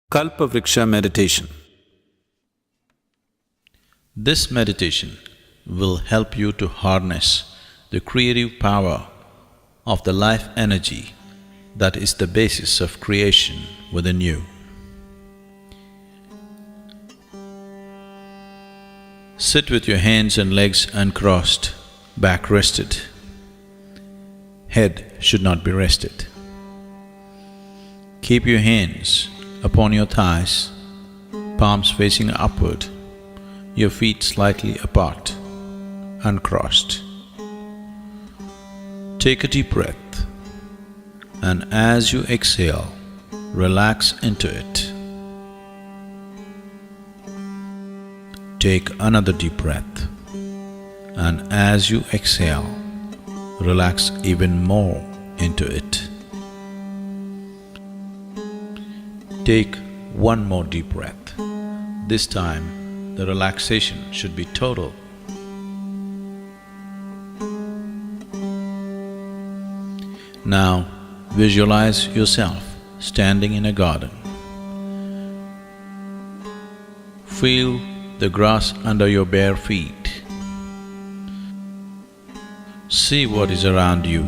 Kalpavriksha Meditation. This meditation will help you to harness the creative power of the life energy that is the basis of creation within you. Sit with your hands and legs uncrossed, back rested. Head should not be rested. Keep your hands upon your thighs, palms facing upward, your feet slightly apart, uncrossed. Take a deep breath, and as you exhale, relax into it. Take another deep breath, and as you exhale, relax even more into it. Take one more deep breath. This time, the relaxation should be total. Now, visualize yourself standing in a garden. Feel the grass under your bare feet. See what is around you.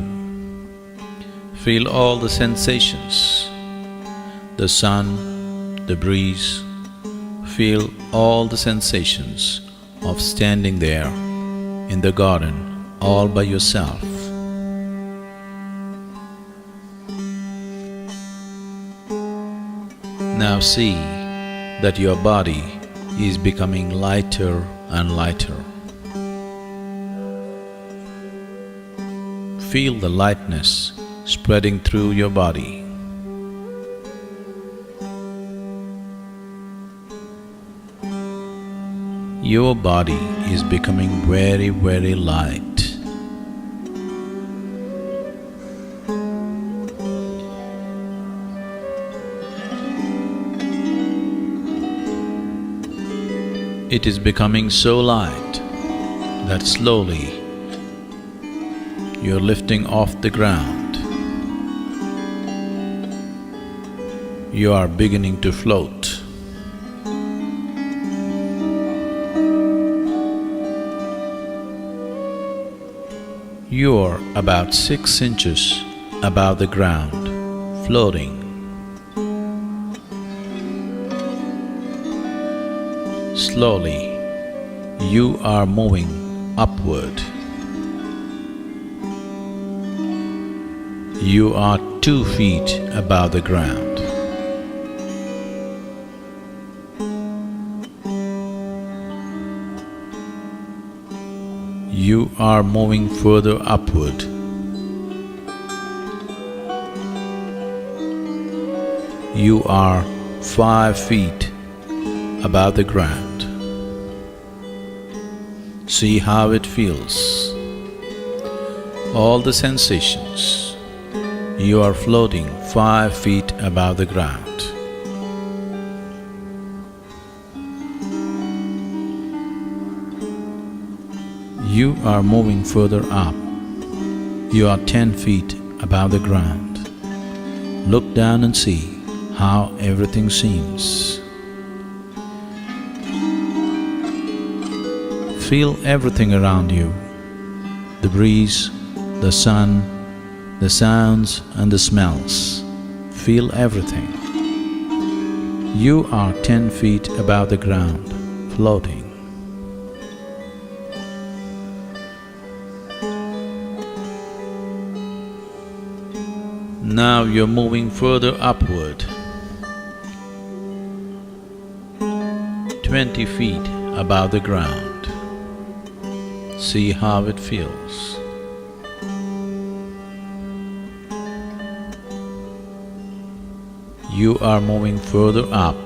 Feel all the sensations. The sun, the breeze, feel all the sensations of standing there in the garden all by yourself. Now see that your body is becoming lighter and lighter. Feel the lightness spreading through your body. Your body is becoming very, very light. It is becoming so light that slowly you're lifting off the ground. You are beginning to float. You are about 6 inches above the ground, floating. Slowly, you are moving upward. You are 2 feet above the ground. You are moving further upward. You are 5 feet above the ground. See how it feels. All the sensations. You are floating 5 feet above the ground. You are moving further up. You are 10 feet above the ground. Look down and see how everything seems. Feel everything around you, the breeze, the sun, the sounds and the smells. Feel everything. You are 10 feet above the ground, floating. Now you're moving further upward. 20 feet above the ground. See how it feels. You are moving further up,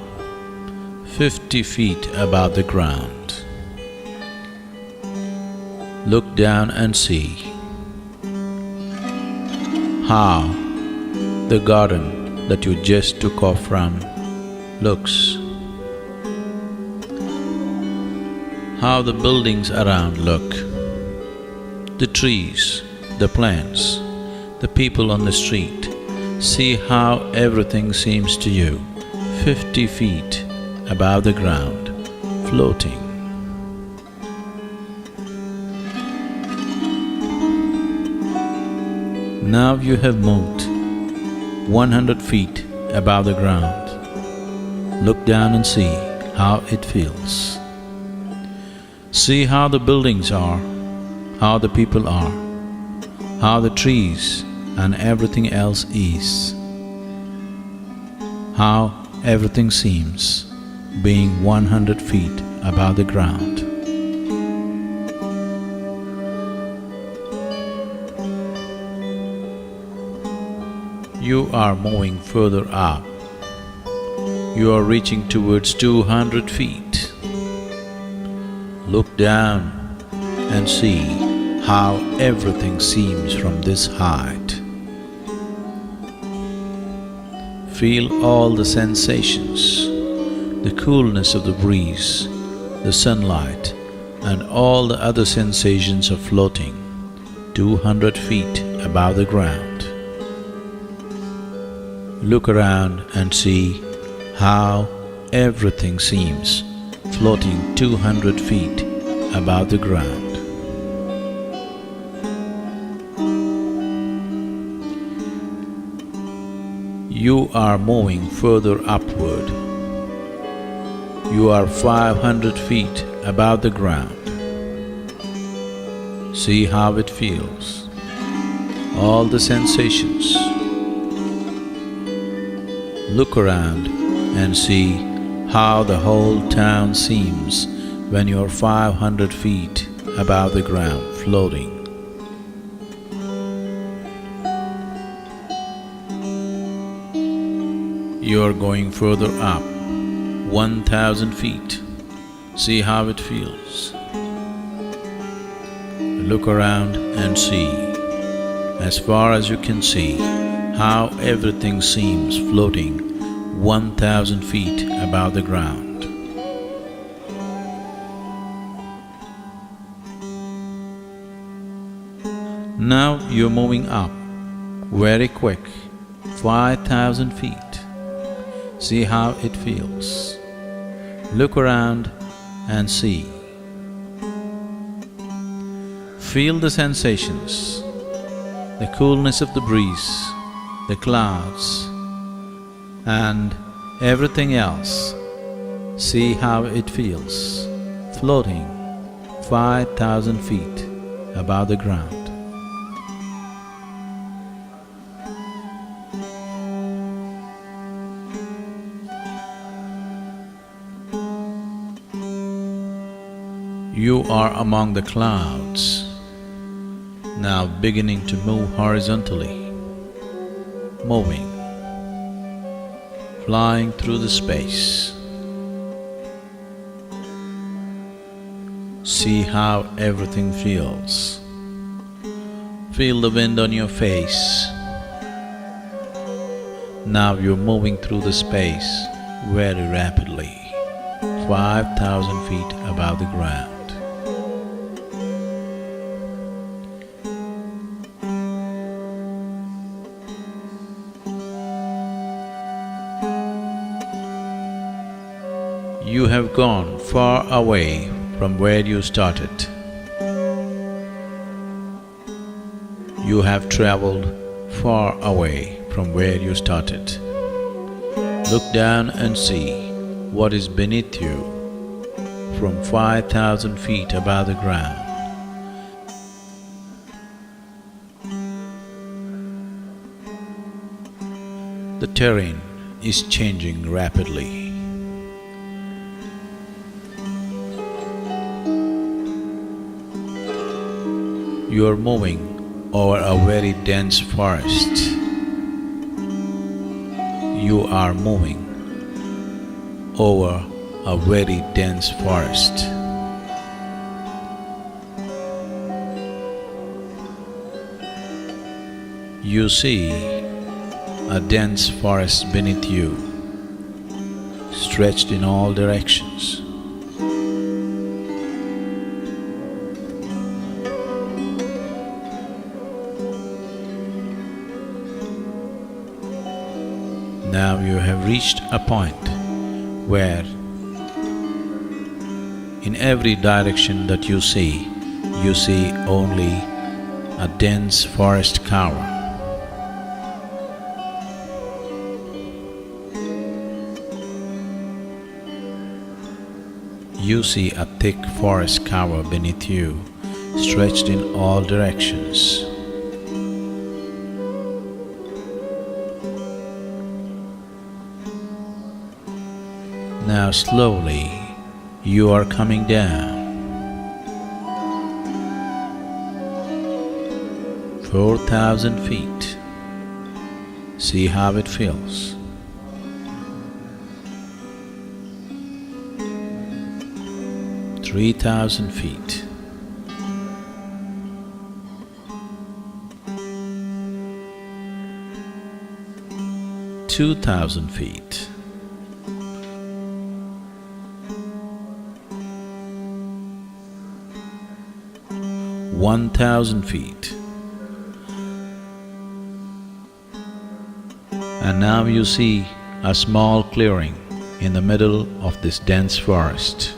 50 feet above the ground. Look down and see how the garden that you just took off from looks. How the buildings around look, the trees, the plants, the people on the street. See how everything seems to you. 50 feet above the ground, floating. Now you have moved 100 feet above the ground. Look down and see how it feels. See how the buildings are, how the people are, how the trees and everything else is, how everything seems being 100 feet above the ground. You are moving further up. You are reaching towards 200 feet. Look down and see how everything seems from this height. Feel all the sensations, the coolness of the breeze, the sunlight, and all the other sensations of floating 200 feet above the ground. Look around and see how everything seems floating 200 feet above the ground. You are moving further upward. You are 500 feet above the ground. See how it feels, all the sensations. Look around and see how the whole town seems when you are 500 feet above the ground, floating. You are going further up, 1,000 feet. See how it feels. Look around and see, as far as you can see, how everything seems floating 1,000 feet above the ground. Now you're moving up, very quick, 5,000 feet. See how it feels. Look around and see. Feel the sensations, the coolness of the breeze, the clouds, and everything else. See how it feels, floating 5,000 feet above the ground. You are among the clouds, now beginning to move horizontally, moving, flying through the space. See how everything feels. Feel the wind on your face. Now you're moving through the space very rapidly, 5,000 feet above the ground. You have gone far away from where you started. You have traveled far away from where you started. Look down and see what is beneath you from 5,000 feet above the ground. The terrain is changing rapidly. You are moving over a very dense forest. You are moving over a very dense forest. You see a dense forest beneath you, stretched in all directions. Now you have reached a point where in every direction that you see only a dense forest cover. You see a thick forest cover beneath you, stretched in all directions. Now slowly you are coming down. 4,000 feet. See how it feels. 3,000 feet. 2,000 feet. 1,000 feet. And now you see a small clearing in the middle of this dense forest.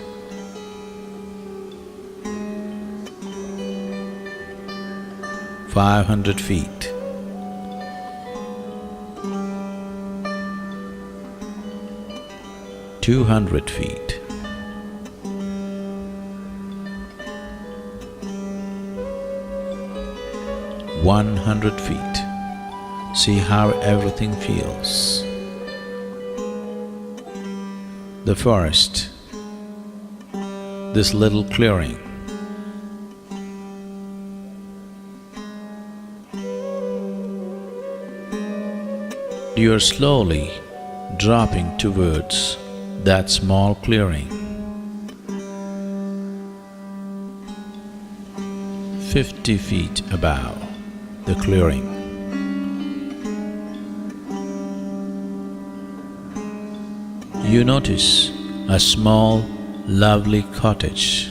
500 feet. 200 feet. 100 feet. See how everything feels. The forest, this little clearing. You are slowly dropping towards that small clearing. 50 feet above the clearing. You notice a small, lovely cottage.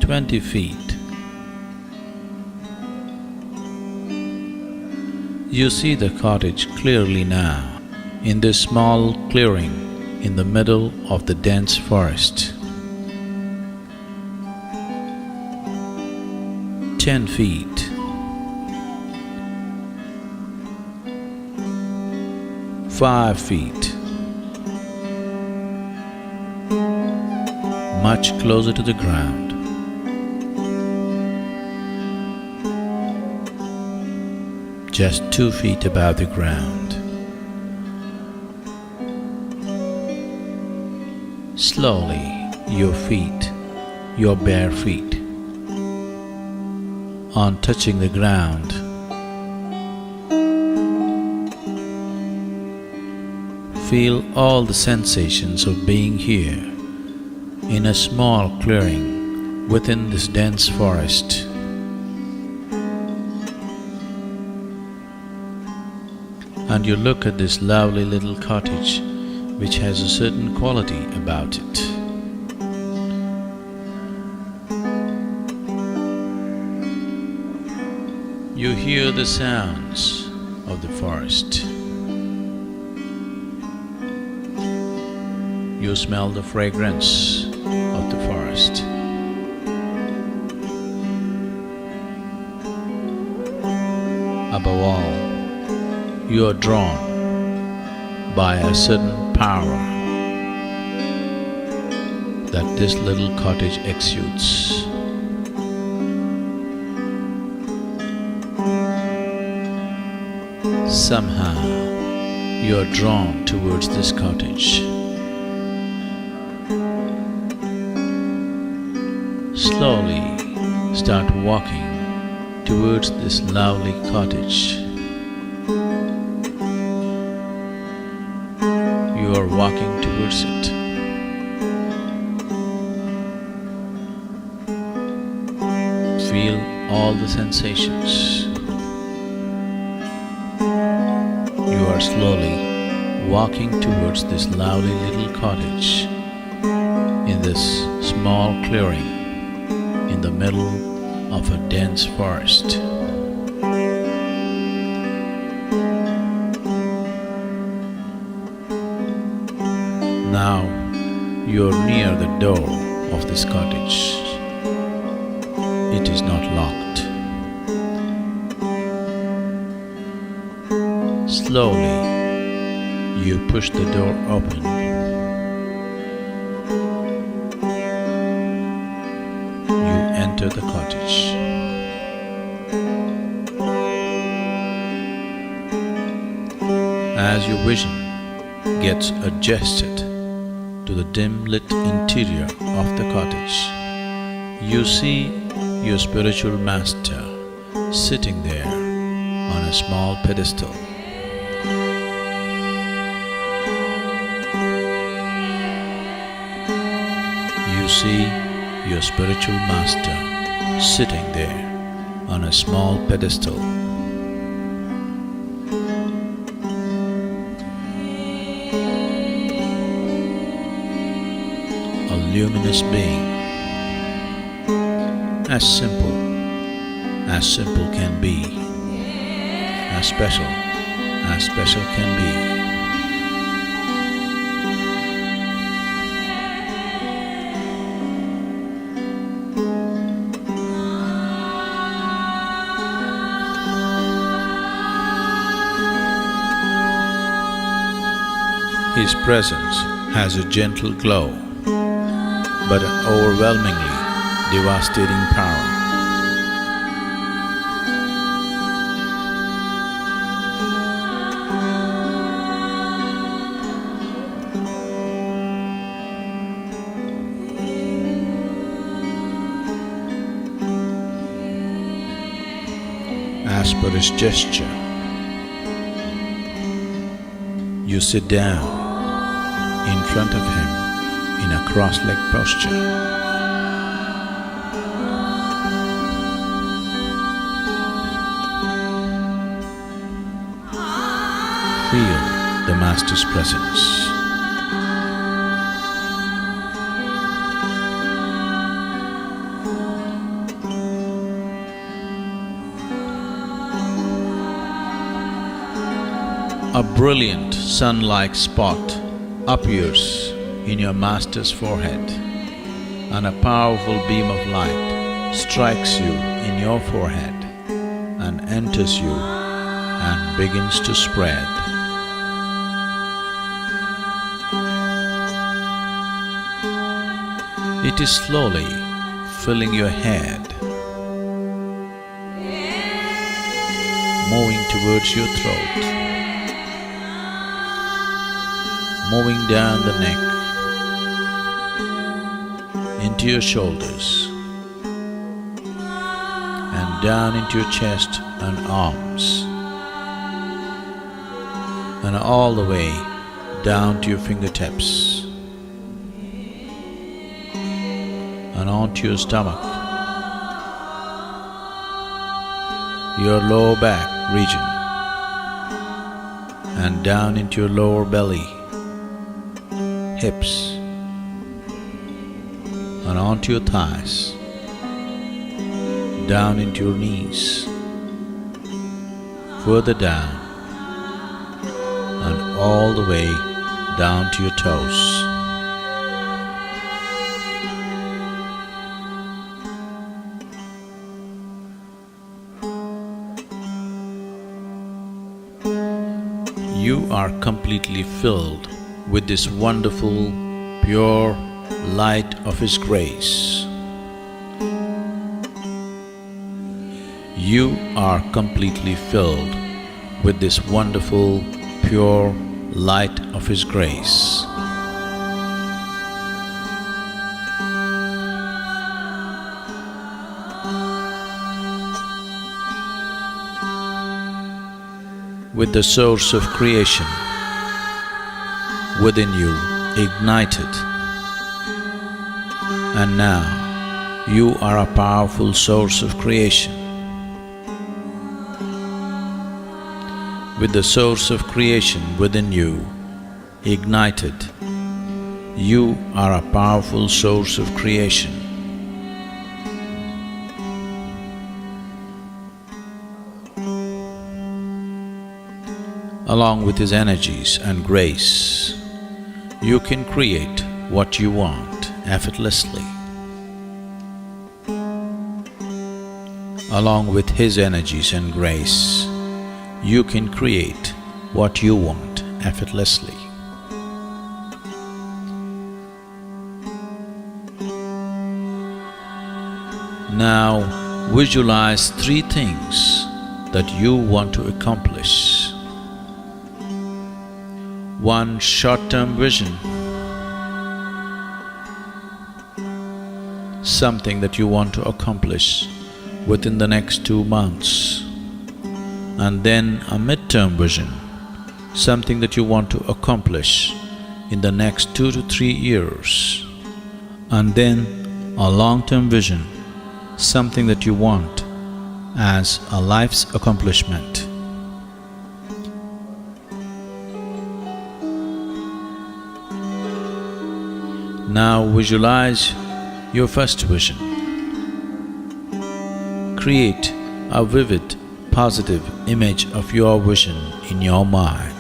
20 feet. You see the cottage clearly now, in this small clearing in the middle of the dense forest. 10 feet. 5 feet. Much closer to the ground. Just 2 feet above the ground. Slowly, your feet, your bare feet, on touching the ground, feel all the sensations of being here in a small clearing within this dense forest. And you look at this lovely little cottage which has a certain quality about it. You hear the sounds of the forest. You smell the fragrance of the forest. Above all, you are drawn by a certain power that this little cottage exudes. Somehow, you are drawn towards this cottage. Slowly start walking towards this lovely cottage. You are walking towards it. Feel all the sensations. You are slowly walking towards this lovely little cottage in this small clearing in the middle of a dense forest. Now you are near the door of this cottage. It is not locked. Slowly, you push the door open. You enter the cottage. As your vision gets adjusted to the dim-lit interior of the cottage, you see your spiritual master sitting there on a small pedestal. You see your spiritual master sitting there on a small pedestal. A luminous being, as simple can be, as special can be. His presence has a gentle glow, but an overwhelmingly devastating power. As per his gesture, you sit down in front of him in a cross-legged posture. Feel the Master's presence. A brilliant sun-like spot appears in your Master's forehead, and a powerful beam of light strikes you in your forehead and enters you and begins to spread. It is slowly filling your head, moving towards your throat, moving down the neck, into your shoulders, and down into your chest and arms, and all the way down to your fingertips, and onto your stomach, your lower back region, and down into your lower belly, hips, and onto your thighs, down into your knees, further down, and all the way down to your toes. You are completely filled with this wonderful, pure light of His grace. You are completely filled with this wonderful, pure light of His grace. With the source of creation within you ignited, and now you are a powerful source of creation. With the source of creation within you ignited, you are a powerful source of creation. along with his energies and grace, you can create what you want effortlessly. Along with his energies and grace, you can create what you want effortlessly. Now visualize three things that you want to accomplish. One short-term vision, something that you want to accomplish within the next 2 months, and then a mid-term vision, something that you want to accomplish in the next 2 to 3 years, and then a long-term vision, something that you want as a life's accomplishment. Now visualize your first vision. Create a vivid, positive image of your vision in your mind.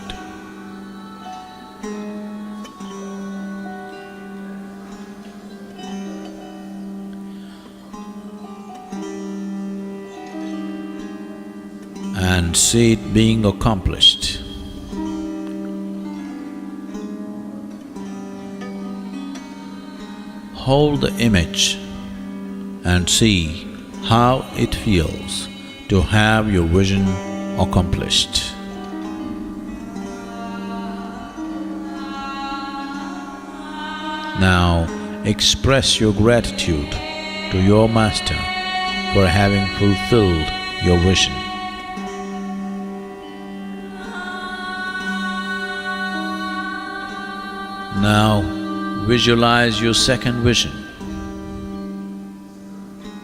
And see it being accomplished. Hold the image and see how it feels to have your vision accomplished. Now express your gratitude to your master for having fulfilled your vision. Now visualize your second vision.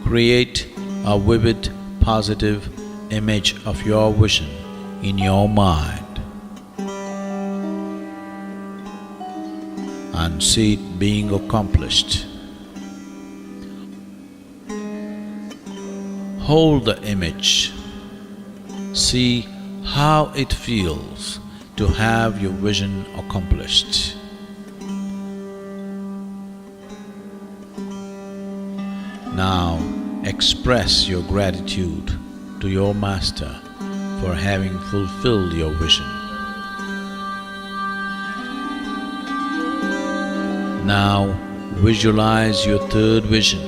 Create a vivid, positive image of your vision in your mind and see it being accomplished. Hold the image. See how it feels to have your vision accomplished. Now express your gratitude to your master for having fulfilled your vision. Now visualize your third vision.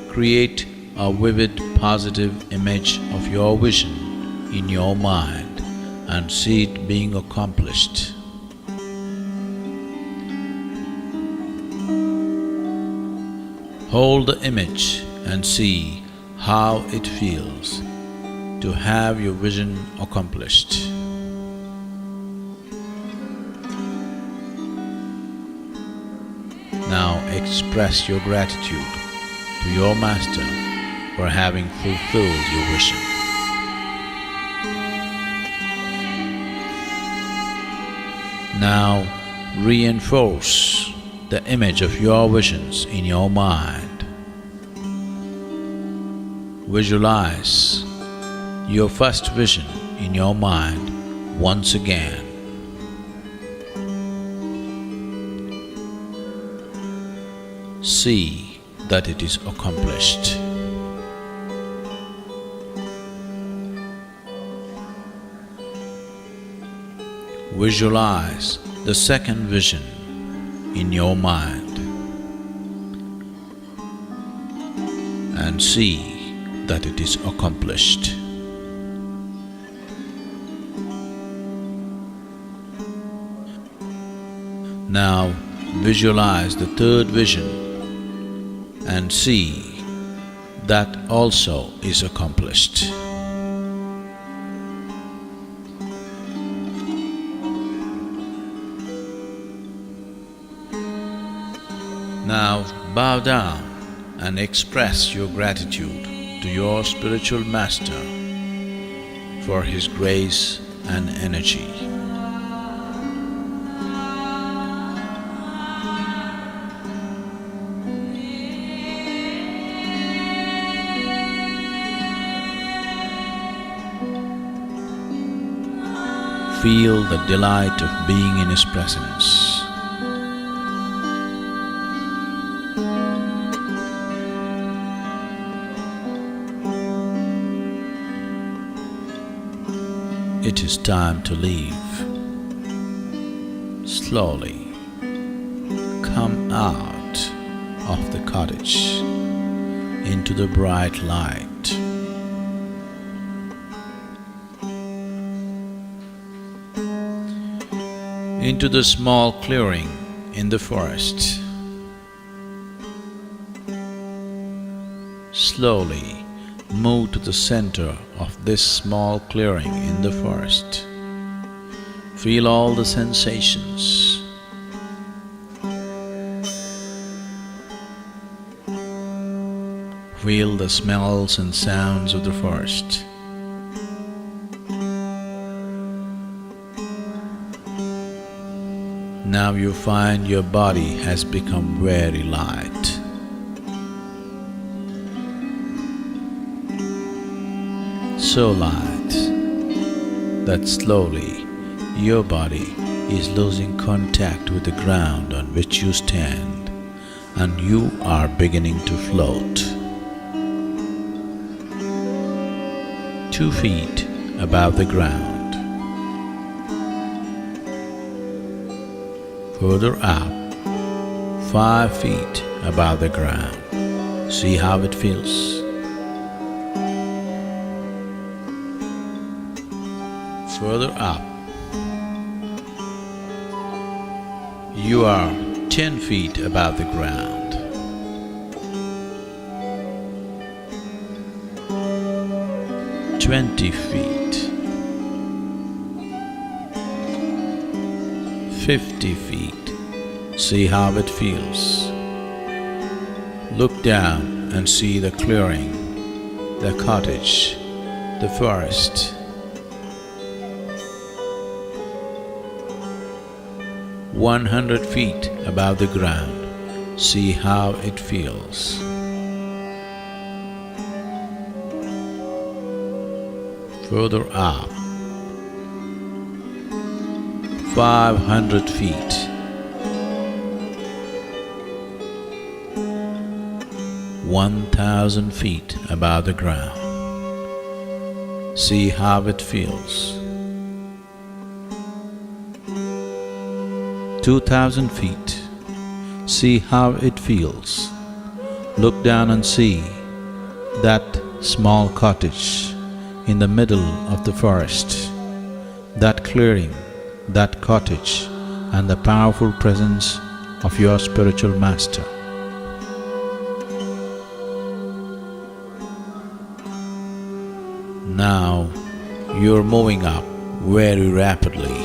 Create a vivid, positive image of your vision in your mind and see it being accomplished. Hold the image and see how it feels to have your vision accomplished. Now express your gratitude to your master for having fulfilled your vision. Now reinforce the image of your visions in your mind. Visualize your first vision in your mind once again. See that it is accomplished. Visualize the second vision in your mind and see that it is accomplished. Now visualize the third vision and see that also is accomplished. Now bow down and express your gratitude to your spiritual master for his grace and energy. feel the delight of being in His presence. It is time to leave. Slowly come out of the cottage into the bright light. Into the small clearing in the forest. Slowly move to the center of this small clearing in the forest. Feel all the sensations. Feel the smells and sounds of the forest. Now you find your body has become very light. So light that slowly your body is losing contact with the ground on which you stand, and you are beginning to float. 2 feet above the ground. Further up, 5 feet above the ground. See how it feels? Further up, you are 10 feet above the ground. "20 feet, 50 feet. See how it feels. Look down and see the clearing, the cottage, the forest. 100 feet above the ground. See how it feels. Further up, 500 feet. 1,000 feet above the ground. See how it feels. 2,000 feet. See how it feels. Look down and see that small cottage in the middle of the forest, that clearing, that cottage, and the powerful presence of your spiritual master. Now you're moving up very rapidly,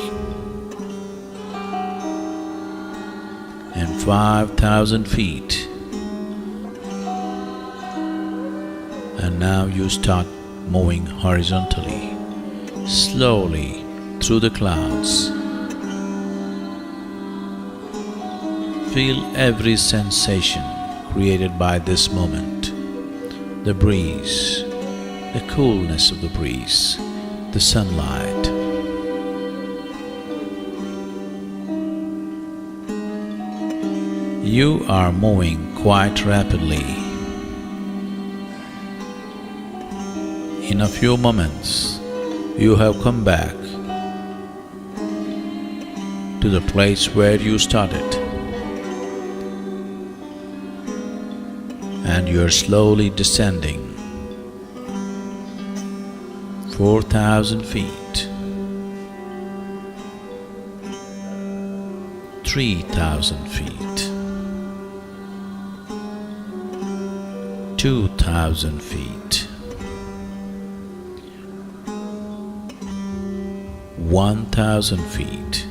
and 5,000 feet, and now you start moving horizontally, slowly through the clouds. Feel every sensation created by this moment, the breeze, the coolness of the breeze, the sunlight. You are moving quite rapidly. In a few moments, you have come back to the place where you started, and you are slowly descending 4,000 feet, 3,000 feet, 2,000 feet, 1,000 feet,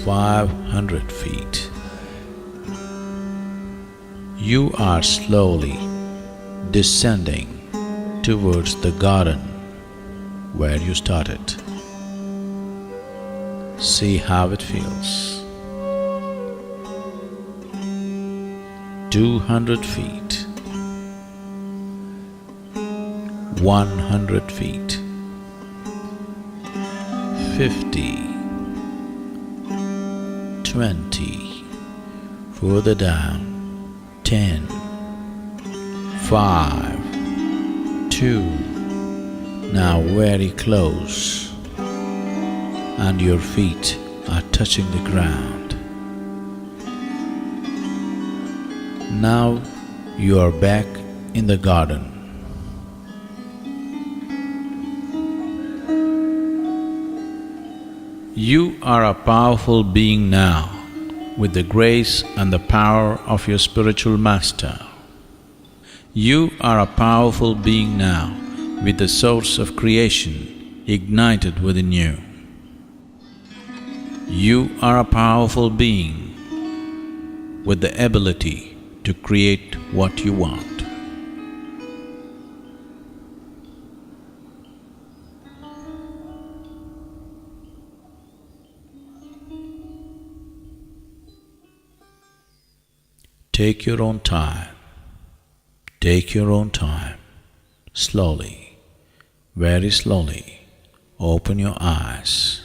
500 feet. You are slowly descending towards the garden where you started. See how it feels. 200 feet, 100 feet, 50, 20, further down, 10, 5, 2, now very close, and your feet are touching the ground. Now you are back in the garden. You are a powerful being now, with the grace and the power of your spiritual master. You are a powerful being now, with the source of creation ignited within you. You are a powerful being with the ability to create what you want. Take your own time. Take your own time. Slowly, very slowly, open your eyes.